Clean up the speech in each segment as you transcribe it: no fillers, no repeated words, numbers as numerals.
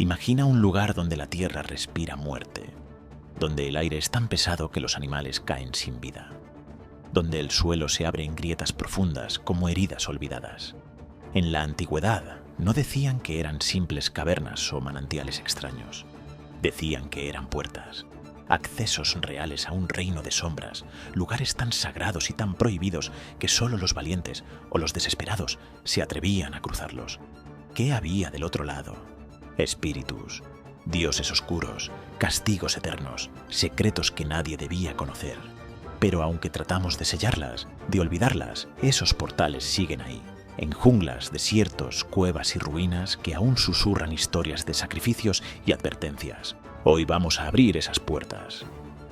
Imagina un lugar donde la tierra respira muerte, donde el aire es tan pesado que los animales caen sin vida, donde el suelo se abre en grietas profundas como heridas olvidadas. En la antigüedad no decían que eran simples cavernas o manantiales extraños, decían que eran puertas, accesos reales a un reino de sombras, lugares tan sagrados y tan prohibidos que solo los valientes o los desesperados se atrevían a cruzarlos. ¿Qué había del otro lado? Espíritus, dioses oscuros, castigos eternos, secretos que nadie debía conocer. Pero aunque tratamos de sellarlas, de olvidarlas, esos portales siguen ahí, en junglas, desiertos, cuevas y ruinas que aún susurran historias de sacrificios y advertencias. Hoy vamos a abrir esas puertas,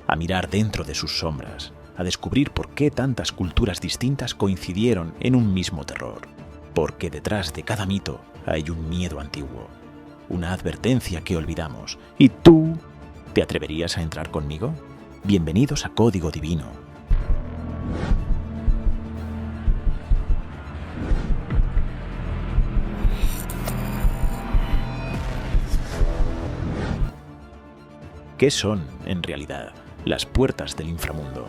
a mirar dentro de sus sombras, a descubrir por qué tantas culturas distintas coincidieron en un mismo terror. Porque detrás de cada mito hay un miedo antiguo, una advertencia que olvidamos. ¿Y tú? ¿Te atreverías a entrar conmigo? Bienvenidos a Código Divino. ¿Qué son, en realidad, las puertas del inframundo?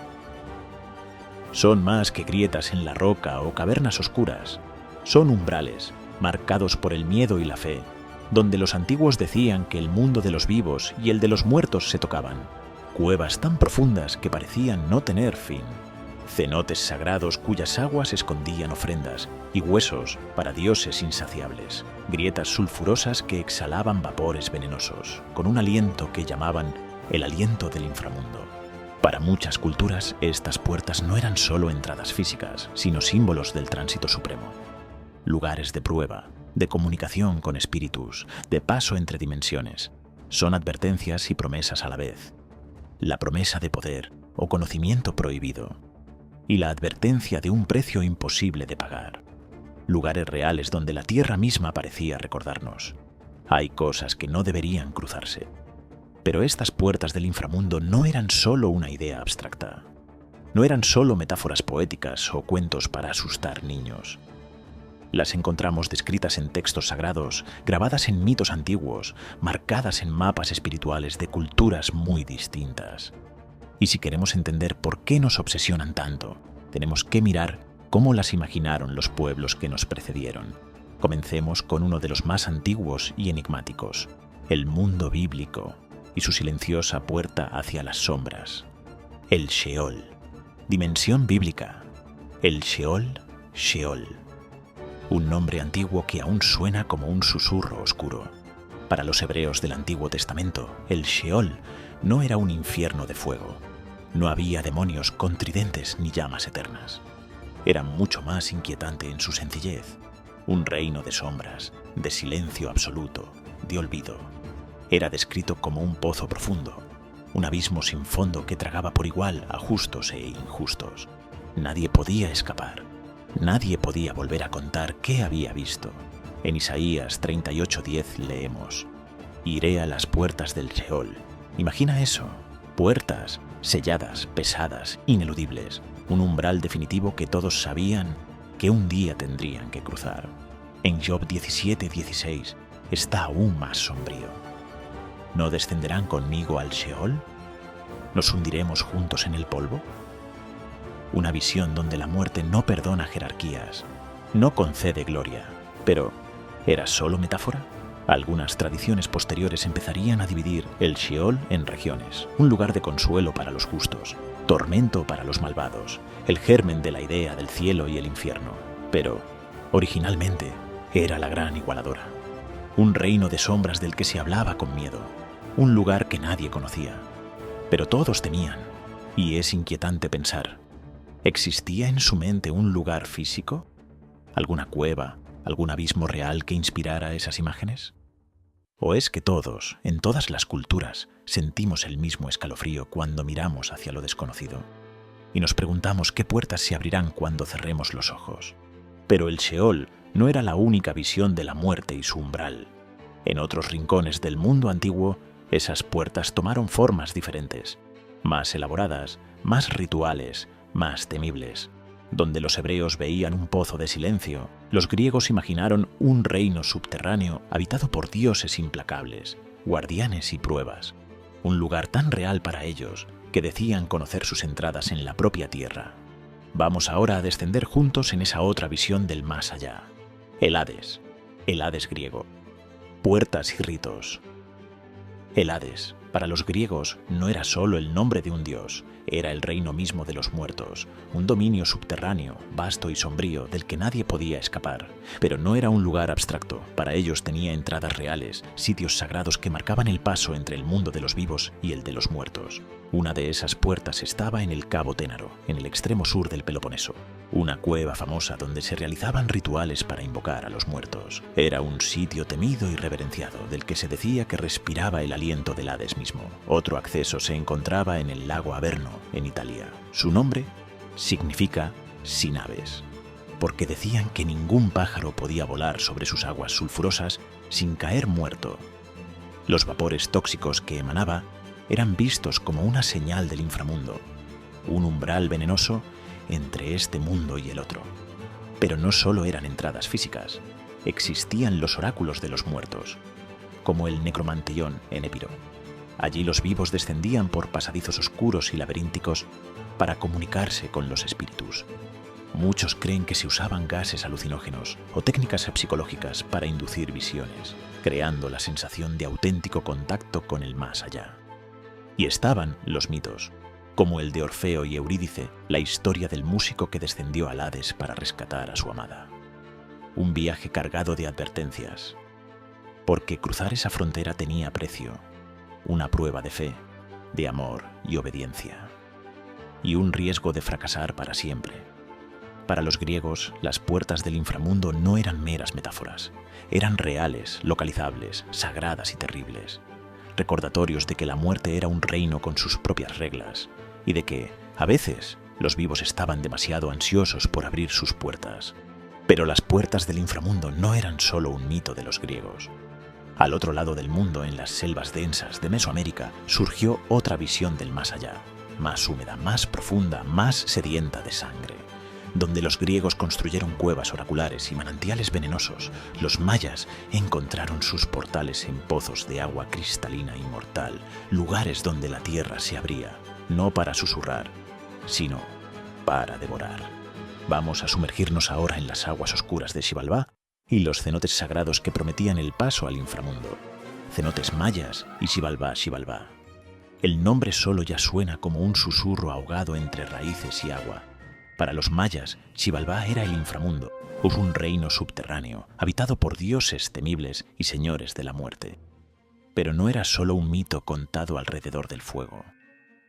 Son más que grietas en la roca o cavernas oscuras. Son umbrales, marcados por el miedo y la fe, donde los antiguos decían que el mundo de los vivos y el de los muertos se tocaban. Cuevas tan profundas que parecían no tener fin. Cenotes sagrados cuyas aguas escondían ofrendas y huesos para dioses insaciables. Grietas sulfurosas que exhalaban vapores venenosos, con un aliento que llamaban el aliento del inframundo. Para muchas culturas, estas puertas no eran solo entradas físicas, sino símbolos del tránsito supremo. Lugares de prueba, de comunicación con espíritus, de paso entre dimensiones. Son advertencias y promesas a la vez. La promesa de poder o conocimiento prohibido, y la advertencia de un precio imposible de pagar. Lugares reales donde la tierra misma parecía recordarnos: hay cosas que no deberían cruzarse. Pero estas puertas del inframundo no eran solo una idea abstracta. No eran solo metáforas poéticas o cuentos para asustar niños. Las encontramos descritas en textos sagrados, grabadas en mitos antiguos, marcadas en mapas espirituales de culturas muy distintas. Y si queremos entender por qué nos obsesionan tanto, tenemos que mirar cómo las imaginaron los pueblos que nos precedieron. Comencemos con uno de los más antiguos y enigmáticos, el mundo bíblico y su silenciosa puerta hacia las sombras. El Sheol. Dimensión bíblica. El Sheol, Sheol. Un nombre antiguo que aún suena como un susurro oscuro. Para los hebreos del Antiguo Testamento, el Sheol no era un infierno de fuego. No había demonios con tridentes ni llamas eternas. Era mucho más inquietante en su sencillez. Un reino de sombras, de silencio absoluto, de olvido. Era descrito como un pozo profundo, un abismo sin fondo que tragaba por igual a justos e injustos. Nadie podía escapar. Nadie podía volver a contar qué había visto. En Isaías 38:10 leemos: iré a las puertas del Sheol. Imagina eso, puertas selladas, pesadas, ineludibles, un umbral definitivo que todos sabían que un día tendrían que cruzar. En Job 17:16 está aún más sombrío. ¿No descenderán conmigo al Sheol? ¿Nos hundiremos juntos en el polvo? Una visión donde la muerte no perdona jerarquías, no concede gloria. Pero, ¿era solo metáfora? Algunas tradiciones posteriores empezarían a dividir el Sheol en regiones, un lugar de consuelo para los justos, tormento para los malvados, el germen de la idea del cielo y el infierno. Pero, originalmente, era la gran igualadora. Un reino de sombras del que se hablaba con miedo, un lugar que nadie conocía, pero todos temían. Y es inquietante pensar, ¿existía en su mente un lugar físico? ¿Alguna cueva, algún abismo real que inspirara esas imágenes? ¿O es que todos, en todas las culturas, sentimos el mismo escalofrío cuando miramos hacia lo desconocido? Y nos preguntamos qué puertas se abrirán cuando cerremos los ojos. Pero el Sheol no era la única visión de la muerte y su umbral. En otros rincones del mundo antiguo, esas puertas tomaron formas diferentes, más elaboradas, más rituales, más temibles. Donde los hebreos veían un pozo de silencio, los griegos imaginaron un reino subterráneo habitado por dioses implacables, guardianes y pruebas. Un lugar tan real para ellos que decían conocer sus entradas en la propia tierra. Vamos ahora a descender juntos en esa otra visión del más allá. El Hades griego. Puertas y ritos. El Hades, para los griegos, no era solo el nombre de un dios, era el reino mismo de los muertos, un dominio subterráneo, vasto y sombrío del que nadie podía escapar. Pero no era un lugar abstracto, para ellos tenía entradas reales, sitios sagrados que marcaban el paso entre el mundo de los vivos y el de los muertos. Una de esas puertas estaba en el Cabo Ténaro, en el extremo sur del Peloponeso, una cueva famosa donde se realizaban rituales para invocar a los muertos. Era un sitio temido y reverenciado, del que se decía que respiraba el aliento del Hades mismo. Otro acceso se encontraba en el lago Averno, en Italia. Su nombre significa sin aves, porque decían que ningún pájaro podía volar sobre sus aguas sulfurosas sin caer muerto. Los vapores tóxicos que emanaba eran vistos como una señal del inframundo, un umbral venenoso entre este mundo y el otro. Pero no solo eran entradas físicas, existían los oráculos de los muertos, como el Necromanteion en Épiro. Allí los vivos descendían por pasadizos oscuros y laberínticos para comunicarse con los espíritus. Muchos creen que se usaban gases alucinógenos o técnicas psicológicas para inducir visiones, creando la sensación de auténtico contacto con el más allá. Y estaban los mitos, como el de Orfeo y Eurídice, la historia del músico que descendió al Hades para rescatar a su amada. Un viaje cargado de advertencias, porque cruzar esa frontera tenía precio, una prueba de fe, de amor y obediencia, y un riesgo de fracasar para siempre. Para los griegos, las puertas del inframundo no eran meras metáforas, eran reales, localizables, sagradas y terribles, recordatorios de que la muerte era un reino con sus propias reglas, y de que, a veces, los vivos estaban demasiado ansiosos por abrir sus puertas. Pero las puertas del inframundo no eran solo un mito de los griegos. Al otro lado del mundo, en las selvas densas de Mesoamérica, surgió otra visión del más allá, más húmeda, más profunda, más sedienta de sangre. Donde los griegos construyeron cuevas oraculares y manantiales venenosos, los mayas encontraron sus portales en pozos de agua cristalina inmortal, lugares donde la tierra se abría, no para susurrar, sino para devorar. Vamos a sumergirnos ahora en las aguas oscuras de Xibalbá y los cenotes sagrados que prometían el paso al inframundo. Cenotes mayas y Xibalbá. El nombre solo ya suena como un susurro ahogado entre raíces y agua. Para los mayas, Xibalbá era el inframundo, un reino subterráneo, habitado por dioses temibles y señores de la muerte. Pero no era solo un mito contado alrededor del fuego.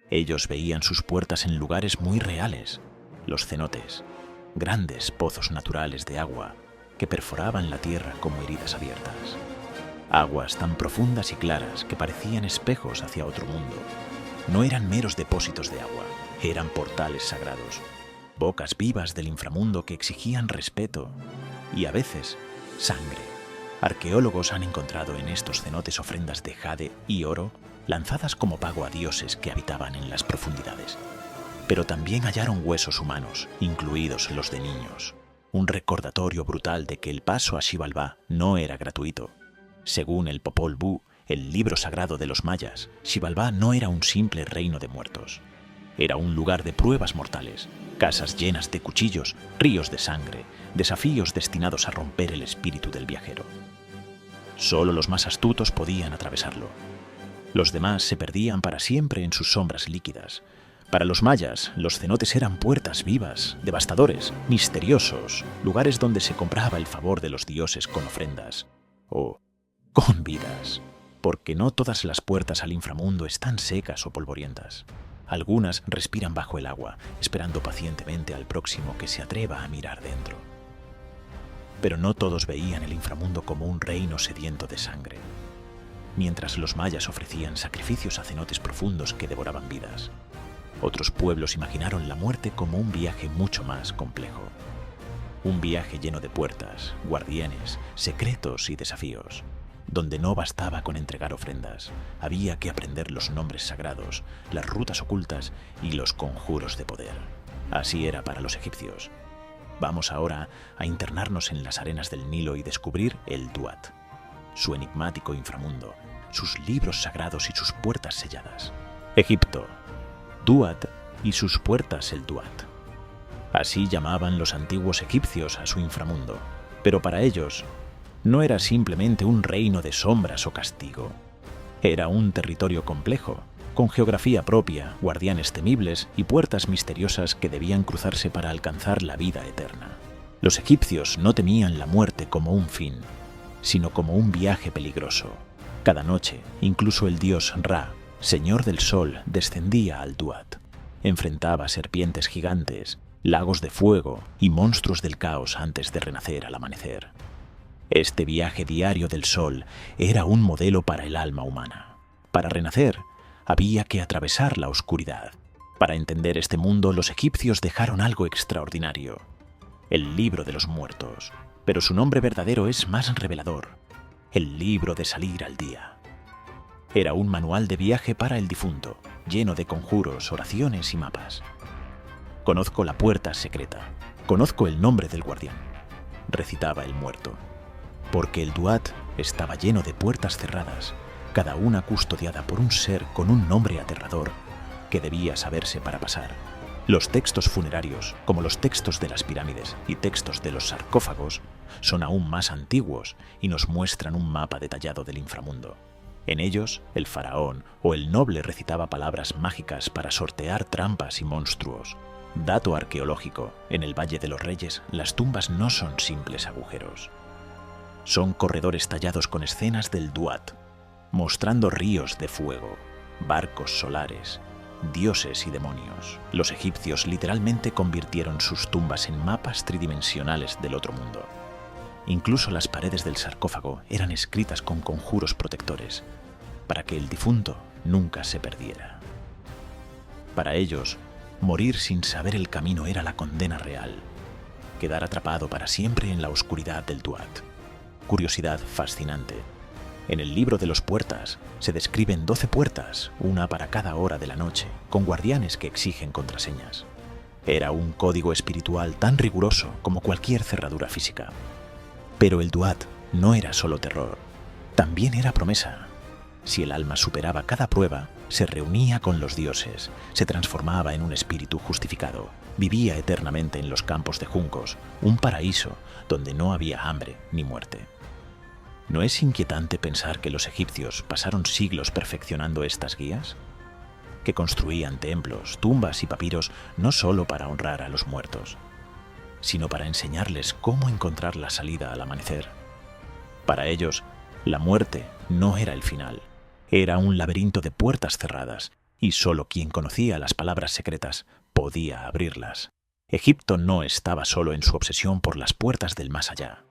Ellos veían sus puertas en lugares muy reales, los cenotes, grandes pozos naturales de agua que perforaban la tierra como heridas abiertas. Aguas tan profundas y claras que parecían espejos hacia otro mundo. No eran meros depósitos de agua, eran portales sagrados, bocas vivas del inframundo que exigían respeto y, a veces, sangre. Arqueólogos han encontrado en estos cenotes ofrendas de jade y oro lanzadas como pago a dioses que habitaban en las profundidades. Pero también hallaron huesos humanos, incluidos los de niños. Un recordatorio brutal de que el paso a Xibalbá no era gratuito. Según el Popol Vuh, el libro sagrado de los mayas, Xibalbá no era un simple reino de muertos. Era un lugar de pruebas mortales, casas llenas de cuchillos, ríos de sangre, desafíos destinados a romper el espíritu del viajero. Solo los más astutos podían atravesarlo. Los demás se perdían para siempre en sus sombras líquidas. Para los mayas, los cenotes eran puertas vivas, devastadores, misteriosos, lugares donde se compraba el favor de los dioses con ofrendas o con vidas, porque no todas las puertas al inframundo están secas o polvorientas. Algunas respiran bajo el agua, esperando pacientemente al próximo que se atreva a mirar dentro. Pero no todos veían el inframundo como un reino sediento de sangre. Mientras los mayas ofrecían sacrificios a cenotes profundos que devoraban vidas, otros pueblos imaginaron la muerte como un viaje mucho más complejo. Un viaje lleno de puertas, guardianes, secretos y desafíos, donde no bastaba con entregar ofrendas, había que aprender los nombres sagrados, las rutas ocultas y los conjuros de poder. Así era para los egipcios. Vamos ahora a internarnos en las arenas del Nilo y descubrir el Duat, su enigmático inframundo, sus libros sagrados y sus puertas selladas. Egipto, Duat y sus puertas el Duat. Así llamaban los antiguos egipcios a su inframundo, pero para ellos no era simplemente un reino de sombras o castigo. Era un territorio complejo, con geografía propia, guardianes temibles y puertas misteriosas que debían cruzarse para alcanzar la vida eterna. Los egipcios no temían la muerte como un fin, sino como un viaje peligroso. Cada noche, incluso el dios Ra, señor del sol, descendía al Duat. Enfrentaba serpientes gigantes, lagos de fuego y monstruos del caos antes de renacer al amanecer. Este viaje diario del sol era un modelo para el alma humana. Para renacer, había que atravesar la oscuridad. Para entender este mundo, los egipcios dejaron algo extraordinario: el libro de los muertos. Pero su nombre verdadero es más revelador: el libro de salir al día. Era un manual de viaje para el difunto, lleno de conjuros, oraciones y mapas. Conozco la puerta secreta, conozco el nombre del guardián, recitaba el muerto, porque el Duat estaba lleno de puertas cerradas, cada una custodiada por un ser con un nombre aterrador que debía saberse para pasar. Los textos funerarios, como los textos de las pirámides y textos de los sarcófagos, son aún más antiguos y nos muestran un mapa detallado del inframundo. En ellos, el faraón o el noble recitaba palabras mágicas para sortear trampas y monstruos. Dato arqueológico: en el Valle de los Reyes, las tumbas no son simples agujeros. Son corredores tallados con escenas del Duat, mostrando ríos de fuego, barcos solares, dioses y demonios. Los egipcios literalmente convirtieron sus tumbas en mapas tridimensionales del otro mundo. Incluso las paredes del sarcófago eran escritas con conjuros protectores, para que el difunto nunca se perdiera. Para ellos, morir sin saber el camino era la condena real, quedar atrapado para siempre en la oscuridad del Duat. Curiosidad fascinante: en el libro de los puertas se describen 12 puertas, una para cada hora de la noche, con guardianes que exigen contraseñas. Era un código espiritual tan riguroso como cualquier cerradura física. Pero el Duat no era solo terror, también era promesa. Si el alma superaba cada prueba, se reunía con los dioses, se transformaba en un espíritu justificado, vivía eternamente en los campos de juncos, un paraíso donde no había hambre ni muerte. ¿No es inquietante pensar que los egipcios pasaron siglos perfeccionando estas guías? Que construían templos, tumbas y papiros no solo para honrar a los muertos, sino para enseñarles cómo encontrar la salida al amanecer. Para ellos, la muerte no era el final, era un laberinto de puertas cerradas, y solo quien conocía las palabras secretas podía abrirlas. Egipto no estaba solo en su obsesión por las puertas del más allá.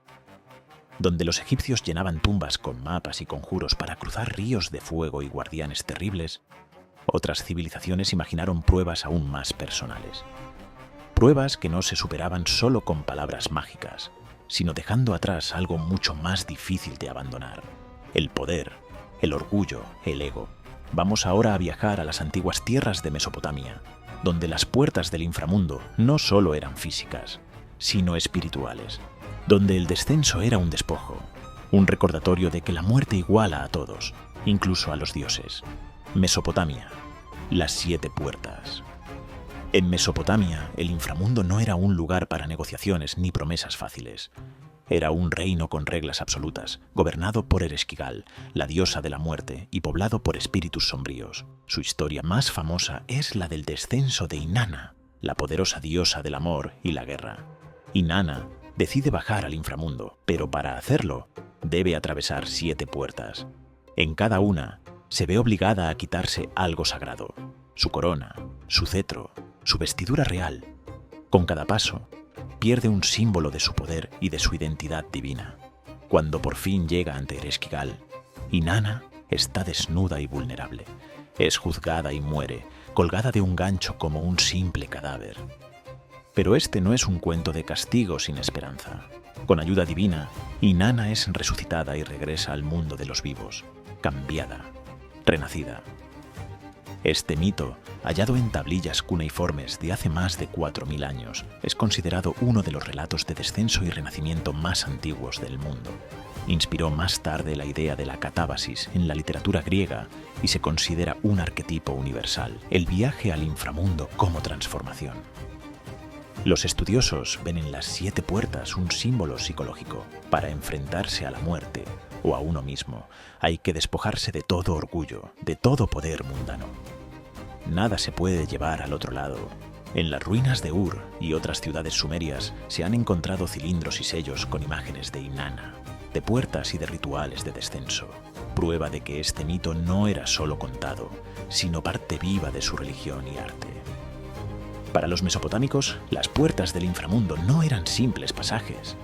Donde los egipcios llenaban tumbas con mapas y conjuros para cruzar ríos de fuego y guardianes terribles, otras civilizaciones imaginaron pruebas aún más personales. Pruebas que no se superaban solo con palabras mágicas, sino dejando atrás algo mucho más difícil de abandonar: el poder, el orgullo, el ego. Vamos ahora a viajar a las antiguas tierras de Mesopotamia, donde las puertas del inframundo no solo eran físicas, sino espirituales, donde el descenso era un despojo, un recordatorio de que la muerte iguala a todos, incluso a los dioses. Mesopotamia, las 7 puertas. En Mesopotamia, el inframundo no era un lugar para negociaciones ni promesas fáciles. Era un reino con reglas absolutas, gobernado por Ereshkigal, la diosa de la muerte, y poblado por espíritus sombríos. Su historia más famosa es la del descenso de Inanna, la poderosa diosa del amor y la guerra. Inanna decide bajar al inframundo, pero para hacerlo, debe atravesar 7 puertas. En cada una, se ve obligada a quitarse algo sagrado: su corona, su cetro, su vestidura real. Con cada paso, pierde un símbolo de su poder y de su identidad divina. Cuando por fin llega ante Ereshkigal, Inanna está desnuda y vulnerable. Es juzgada y muere, colgada de un gancho como un simple cadáver. Pero este no es un cuento de castigo sin esperanza. Con ayuda divina, Inanna es resucitada y regresa al mundo de los vivos, cambiada, renacida. Este mito, hallado en tablillas cuneiformes de hace más de 4.000 años, es considerado uno de los relatos de descenso y renacimiento más antiguos del mundo. Inspiró más tarde la idea de la catábasis en la literatura griega y se considera un arquetipo universal, el viaje al inframundo como transformación. Los estudiosos ven en las 7 puertas un símbolo psicológico. Para enfrentarse a la muerte o a uno mismo, hay que despojarse de todo orgullo, de todo poder mundano. Nada se puede llevar al otro lado. En las ruinas de Ur y otras ciudades sumerias se han encontrado cilindros y sellos con imágenes de Inanna, de puertas y de rituales de descenso, prueba de que este mito no era solo contado, sino parte viva de su religión y arte. Para los mesopotámicos, las puertas del inframundo no eran simples pasajes,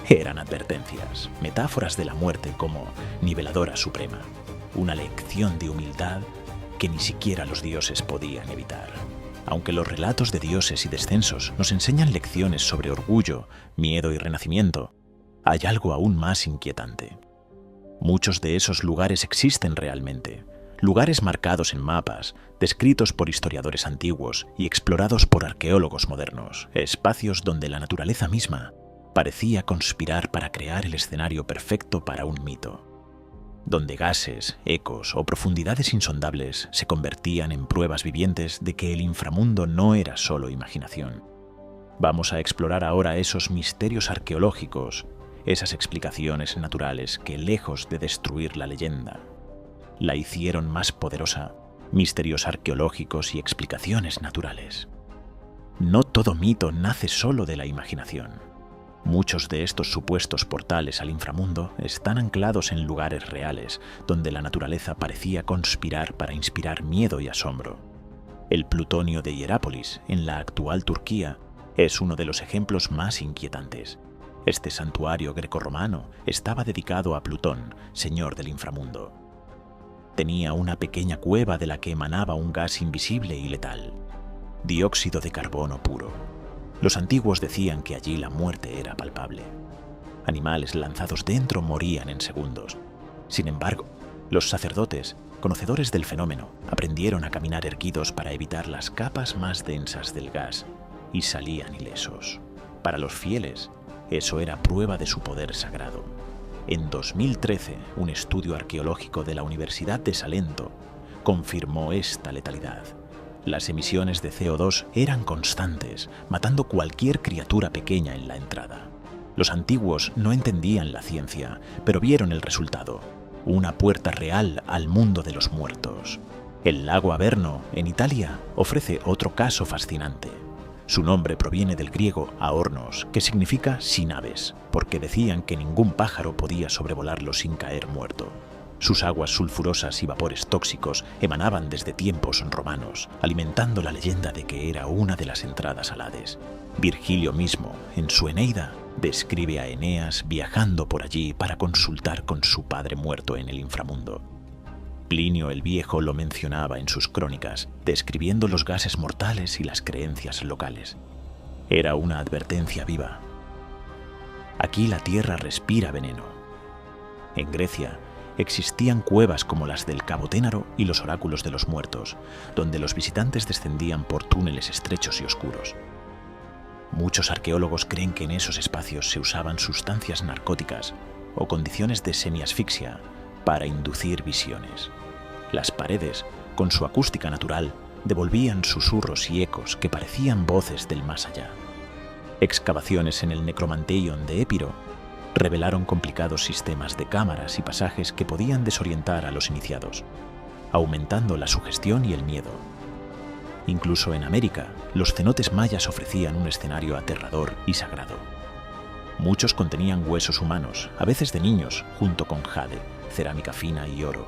eran advertencias, metáforas de la muerte como niveladora suprema, una lección de humildad que ni siquiera los dioses podían evitar. Aunque los relatos de dioses y descensos nos enseñan lecciones sobre orgullo, miedo y renacimiento, hay algo aún más inquietante. Muchos de esos lugares existen realmente, lugares marcados en mapas, descritos por historiadores antiguos y explorados por arqueólogos modernos, espacios donde la naturaleza misma parecía conspirar para crear el escenario perfecto para un mito, donde gases, ecos o profundidades insondables se convertían en pruebas vivientes de que el inframundo no era solo imaginación. Vamos a explorar ahora esos misterios arqueológicos, esas explicaciones naturales que, lejos de destruir la leyenda, la hicieron más poderosa, misterios arqueológicos y explicaciones naturales. No todo mito nace solo de la imaginación. Muchos de estos supuestos portales al inframundo están anclados en lugares reales, donde la naturaleza parecía conspirar para inspirar miedo y asombro. El Plutonio de Hierápolis, en la actual Turquía, es uno de los ejemplos más inquietantes. Este santuario grecorromano estaba dedicado a Plutón, señor del inframundo. Tenía una pequeña cueva de la que emanaba un gas invisible y letal, dióxido de carbono puro. Los antiguos decían que allí la muerte era palpable. Animales lanzados dentro morían en segundos. Sin embargo, los sacerdotes, conocedores del fenómeno, aprendieron a caminar erguidos para evitar las capas más densas del gas y salían ilesos. Para los fieles, eso era prueba de su poder sagrado. En 2013, un estudio arqueológico de la Universidad de Salento confirmó esta letalidad. Las emisiones de CO2 eran constantes, matando cualquier criatura pequeña en la entrada. Los antiguos no entendían la ciencia, pero vieron el resultado: una puerta real al mundo de los muertos. El lago Averno, en Italia, ofrece otro caso fascinante. Su nombre proviene del griego aornos, que significa sin aves, porque decían que ningún pájaro podía sobrevolarlo sin caer muerto. Sus aguas sulfurosas y vapores tóxicos emanaban desde tiempos romanos, alimentando la leyenda de que era una de las entradas al Hades. Virgilio mismo, en su Eneida, describe a Eneas viajando por allí para consultar con su padre muerto en el inframundo. Plinio el Viejo lo mencionaba en sus crónicas, describiendo los gases mortales y las creencias locales. Era una advertencia viva. Aquí la tierra respira veneno. En Grecia, existían cuevas como las del Cabo Ténaro y los oráculos de los muertos, donde los visitantes descendían por túneles estrechos y oscuros. Muchos arqueólogos creen que en esos espacios se usaban sustancias narcóticas o condiciones de semiasfixia para inducir visiones. Las paredes, con su acústica natural, devolvían susurros y ecos que parecían voces del más allá. Excavaciones en el Necromanteion de Épiro revelaron complicados sistemas de cámaras y pasajes que podían desorientar a los iniciados, aumentando la sugestión y el miedo. Incluso en América, los cenotes mayas ofrecían un escenario aterrador y sagrado. Muchos contenían huesos humanos, a veces de niños, junto con jade, cerámica fina y oro.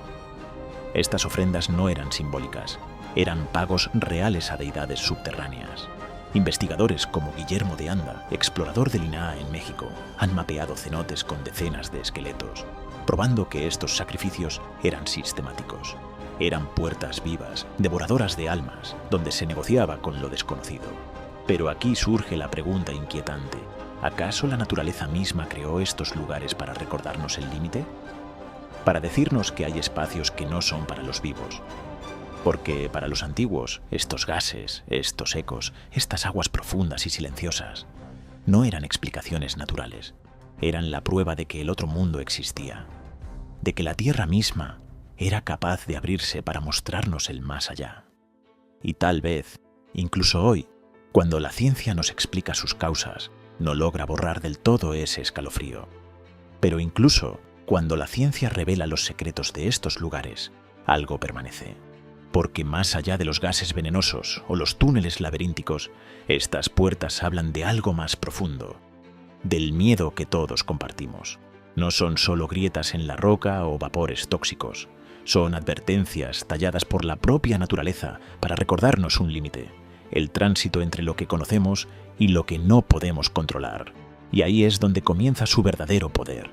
Estas ofrendas no eran simbólicas, eran pagos reales a deidades subterráneas. Investigadores como Guillermo de Anda, explorador del INAH en México, han mapeado cenotes con decenas de esqueletos, probando que estos sacrificios eran sistemáticos. Eran puertas vivas, devoradoras de almas, donde se negociaba con lo desconocido. Pero aquí surge la pregunta inquietante: ¿acaso la naturaleza misma creó estos lugares para recordarnos el límite? Para decirnos que hay espacios que no son para los vivos. Porque para los antiguos, estos gases, estos ecos, estas aguas profundas y silenciosas, no eran explicaciones naturales, eran la prueba de que el otro mundo existía, de que la Tierra misma era capaz de abrirse para mostrarnos el más allá. Y tal vez, incluso hoy, cuando la ciencia nos explica sus causas, no logra borrar del todo ese escalofrío. Pero incluso cuando la ciencia revela los secretos de estos lugares, algo permanece. Porque más allá de los gases venenosos o los túneles laberínticos, estas puertas hablan de algo más profundo, del miedo que todos compartimos. No son solo grietas en la roca o vapores tóxicos, son advertencias talladas por la propia naturaleza para recordarnos un límite, el tránsito entre lo que conocemos y lo que no podemos controlar. Y ahí es donde comienza su verdadero poder.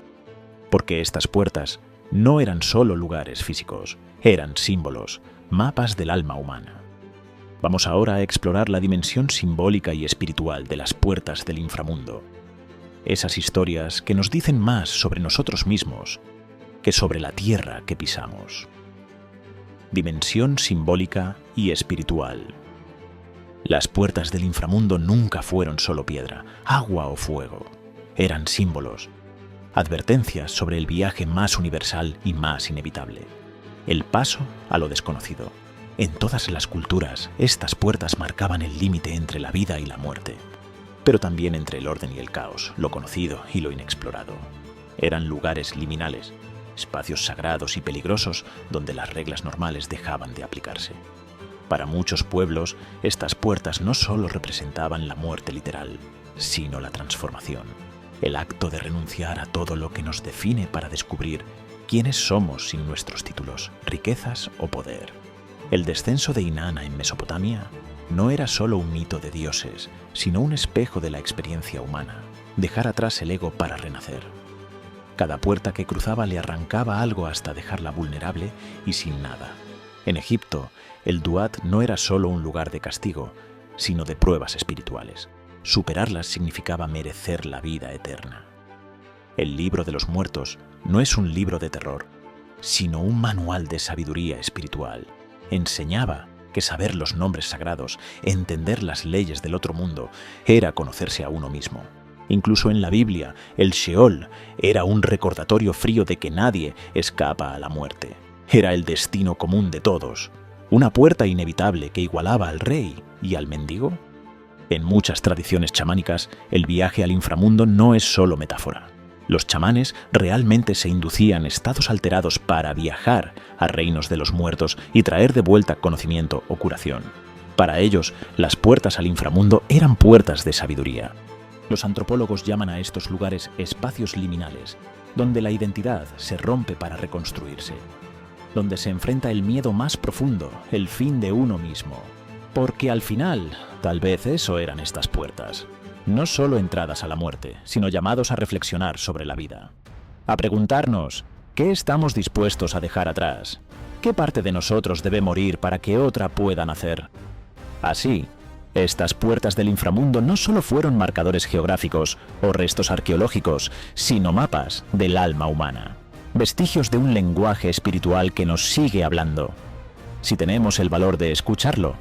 Porque estas puertas no eran solo lugares físicos, eran símbolos, mapas del alma humana. Vamos ahora a explorar la dimensión simbólica y espiritual de las puertas del inframundo. Esas historias que nos dicen más sobre nosotros mismos que sobre la tierra que pisamos. Dimensión simbólica y espiritual. Las puertas del inframundo nunca fueron solo piedra, agua o fuego. Eran símbolos, advertencias sobre el viaje más universal y más inevitable. El paso a lo desconocido. En todas las culturas, estas puertas marcaban el límite entre la vida y la muerte, pero también entre el orden y el caos, lo conocido y lo inexplorado. Eran lugares liminales, espacios sagrados y peligrosos donde las reglas normales dejaban de aplicarse. Para muchos pueblos, estas puertas no solo representaban la muerte literal, sino la transformación, el acto de renunciar a todo lo que nos define para descubrir quiénes somos sin nuestros títulos, riquezas o poder. El descenso de Inanna en Mesopotamia no era solo un mito de dioses, sino un espejo de la experiencia humana, dejar atrás el ego para renacer. Cada puerta que cruzaba le arrancaba algo hasta dejarla vulnerable y sin nada. En Egipto, el Duat no era solo un lugar de castigo, sino de pruebas espirituales. Superarlas significaba merecer la vida eterna. El libro de los muertos no es un libro de terror, sino un manual de sabiduría espiritual. Enseñaba que saber los nombres sagrados, entender las leyes del otro mundo, era conocerse a uno mismo. Incluso en la Biblia, el Sheol era un recordatorio frío de que nadie escapa a la muerte. Era el destino común de todos, una puerta inevitable que igualaba al rey y al mendigo. En muchas tradiciones chamánicas, el viaje al inframundo no es solo metáfora. Los chamanes realmente se inducían estados alterados para viajar a reinos de los muertos y traer de vuelta conocimiento o curación. Para ellos, las puertas al inframundo eran puertas de sabiduría. Los antropólogos llaman a estos lugares espacios liminales, donde la identidad se rompe para reconstruirse, donde se enfrenta el miedo más profundo, el fin de uno mismo. Porque al final, tal vez eso eran estas puertas. No solo entradas a la muerte, sino llamados a reflexionar sobre la vida. A preguntarnos, ¿qué estamos dispuestos a dejar atrás? ¿Qué parte de nosotros debe morir para que otra pueda nacer? Así, estas puertas del inframundo no solo fueron marcadores geográficos o restos arqueológicos, sino mapas del alma humana. Vestigios de un lenguaje espiritual que nos sigue hablando, si tenemos el valor de escucharlo.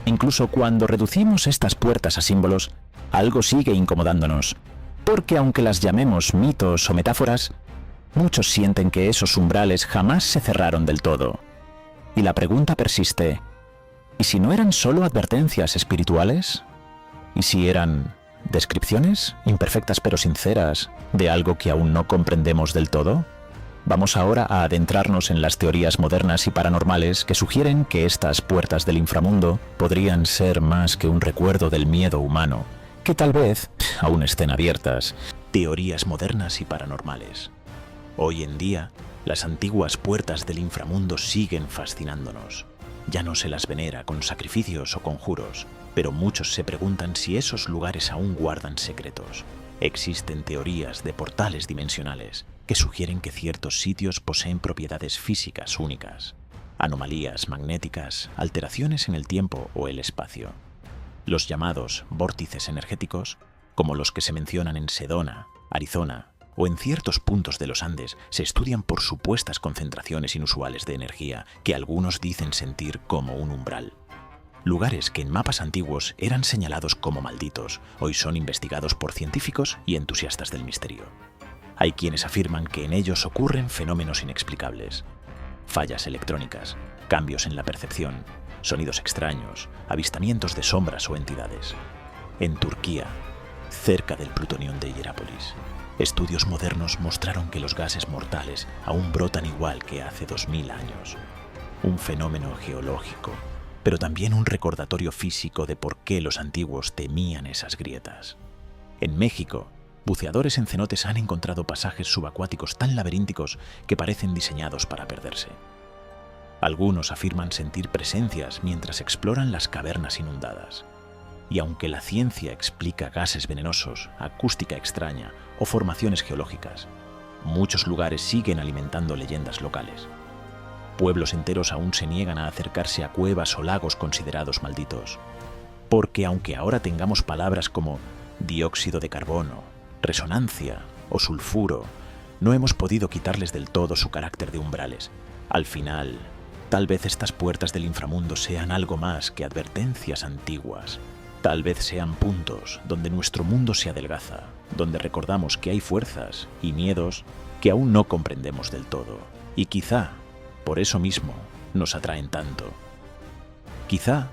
Incluso cuando reducimos estas puertas a símbolos, algo sigue incomodándonos, porque aunque las llamemos mitos o metáforas, muchos sienten que esos umbrales jamás se cerraron del todo. Y la pregunta persiste, ¿y si no eran solo advertencias espirituales? ¿Y si eran descripciones, imperfectas pero sinceras, de algo que aún no comprendemos del todo? Vamos ahora a adentrarnos en las teorías modernas y paranormales que sugieren que estas puertas del inframundo podrían ser más que un recuerdo del miedo humano, que tal vez aún estén abiertas. Teorías modernas y paranormales. Hoy en día, las antiguas puertas del inframundo siguen fascinándonos. Ya no se las venera con sacrificios o conjuros, pero muchos se preguntan si esos lugares aún guardan secretos. Existen teorías de portales dimensionales que sugieren que ciertos sitios poseen propiedades físicas únicas, anomalías magnéticas, alteraciones en el tiempo o el espacio. Los llamados vórtices energéticos, como los que se mencionan en Sedona, Arizona o en ciertos puntos de los Andes se estudian por supuestas concentraciones inusuales de energía que algunos dicen sentir como un umbral. Lugares que en mapas antiguos eran señalados como malditos, hoy son investigados por científicos y entusiastas del misterio. Hay quienes afirman que en ellos ocurren fenómenos inexplicables. Fallas electrónicas, cambios en la percepción, sonidos extraños, avistamientos de sombras o entidades. En Turquía, cerca del plutonión de Hierápolis, estudios modernos mostraron que los gases mortales aún brotan igual que hace 2000 años. Un fenómeno geológico, pero también un recordatorio físico de por qué los antiguos temían esas grietas. En México, buceadores en cenotes han encontrado pasajes subacuáticos tan laberínticos que parecen diseñados para perderse. Algunos afirman sentir presencias mientras exploran las cavernas inundadas. Y aunque la ciencia explica gases venenosos, acústica extraña o formaciones geológicas, muchos lugares siguen alimentando leyendas locales. Pueblos enteros aún se niegan a acercarse a cuevas o lagos considerados malditos, porque aunque ahora tengamos palabras como dióxido de carbono, resonancia o sulfuro, no hemos podido quitarles del todo su carácter de umbrales. Al final, tal vez estas puertas del inframundo sean algo más que advertencias antiguas. Tal vez sean puntos donde nuestro mundo se adelgaza, donde recordamos que hay fuerzas y miedos que aún no comprendemos del todo, y quizá, por eso mismo, nos atraen tanto. Quizá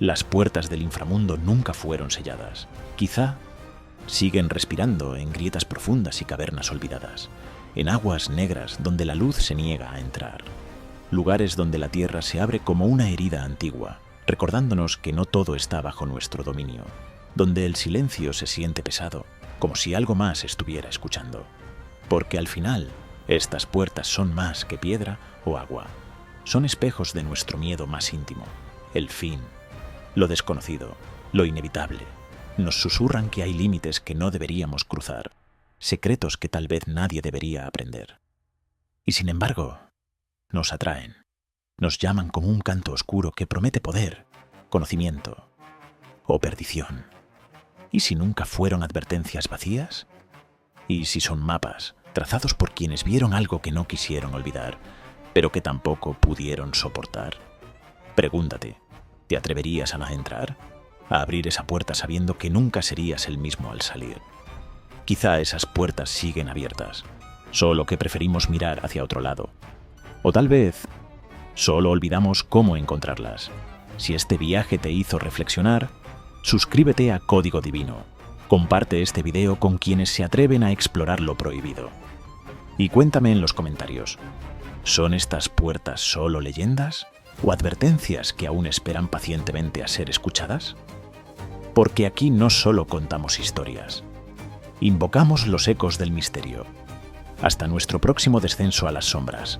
las puertas del inframundo nunca fueron selladas. Quizá siguen respirando en grietas profundas y cavernas olvidadas, en aguas negras donde la luz se niega a entrar, lugares donde la tierra se abre como una herida antigua, recordándonos que no todo está bajo nuestro dominio, donde el silencio se siente pesado, como si algo más estuviera escuchando. Porque al final, estas puertas son más que piedra o agua. Son espejos de nuestro miedo más íntimo, el fin, lo desconocido, lo inevitable. Nos susurran que hay límites que no deberíamos cruzar, secretos que tal vez nadie debería aprender. Y sin embargo, nos atraen. Nos llaman como un canto oscuro que promete poder, conocimiento o perdición. ¿Y si nunca fueron advertencias vacías? ¿Y si son mapas trazados por quienes vieron algo que no quisieron olvidar, pero que tampoco pudieron soportar? Pregúntate, ¿te atreverías a entrar? ¿A abrir esa puerta sabiendo que nunca serías el mismo al salir? Quizá esas puertas siguen abiertas, solo que preferimos mirar hacia otro lado. O tal vez solo olvidamos cómo encontrarlas. Si este viaje te hizo reflexionar, suscríbete a Código Divino. Comparte este video con quienes se atreven a explorar lo prohibido. Y cuéntame en los comentarios, ¿son estas puertas solo leyendas o advertencias que aún esperan pacientemente a ser escuchadas? Porque aquí no solo contamos historias, invocamos los ecos del misterio. Hasta nuestro próximo descenso a las sombras.